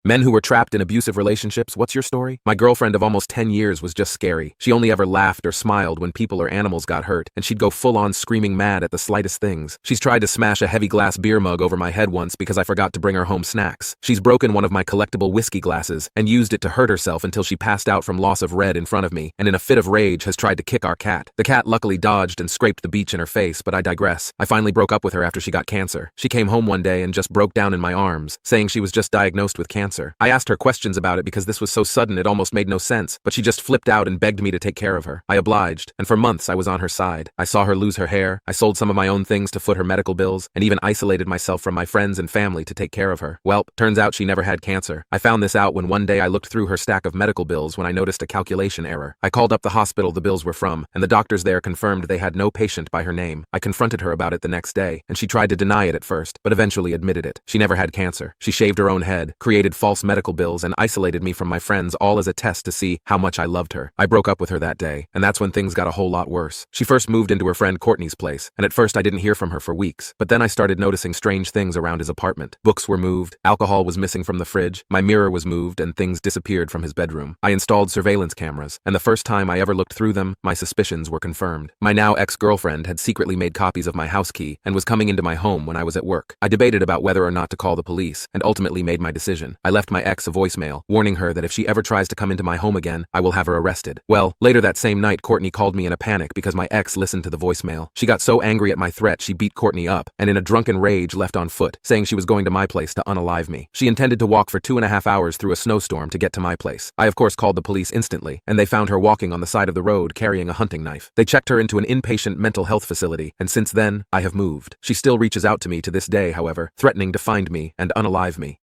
Men who were trapped in abusive relationships, what's your story? My girlfriend of almost 10 years was just scary. She only ever laughed or smiled when people or animals got hurt, and she'd go full-on screaming mad at the slightest things. She's tried to smash a heavy glass beer mug over my head once because I forgot to bring her home snacks. She's broken one of my collectible whiskey glasses and used it to hurt herself until she passed out from loss of red in front of me, and in a fit of rage has tried to kick our cat. The cat luckily dodged and scraped the beach in her face, but I digress. I finally broke up with her after she got cancer. She came home one day and just broke down in my arms, saying she was just diagnosed with cancer. I asked her questions about it because this was so sudden it almost made no sense, but she just flipped out and begged me to take care of her. I obliged, and for months I was on her side. I saw her lose her hair, I sold some of my own things to foot her medical bills, and even isolated myself from my friends and family to take care of her. Well, turns out she never had cancer. I found this out when one day I looked through her stack of medical bills when I noticed a calculation error. I called up the hospital the bills were from, and the doctors there confirmed they had no patient by her name. I confronted her about it the next day, and she tried to deny it at first, but eventually admitted it. She never had cancer. She shaved her own head, created false medical bills, and isolated me from my friends, all as a test to see how much I loved her. I broke up with her that day, and that's when things got a whole lot worse. She first moved into her friend Courtney's place, and at first I didn't hear from her for weeks, but then I started noticing strange things around his apartment. Books were moved, alcohol was missing from the fridge, my mirror was moved, and things disappeared from his bedroom. I installed surveillance cameras, and the first time I ever looked through them, my suspicions were confirmed. My now ex-girlfriend had secretly made copies of my house key and was coming into my home when I was at work. I debated about whether or not to call the police, and ultimately made my decision. I left my ex a voicemail, warning her that if she ever tries to come into my home again, I will have her arrested. Well, later that same night, Courtney called me in a panic because my ex listened to the voicemail. She got so angry at my threat, she beat Courtney up, and in a drunken rage left on foot, saying she was going to my place to unalive me. She intended to walk for 2.5 hours through a snowstorm to get to my place. I of course called the police instantly, and they found her walking on the side of the road carrying a hunting knife. They checked her into an inpatient mental health facility, and since then, I have moved. She still reaches out to me to this day, however, threatening to find me and unalive me.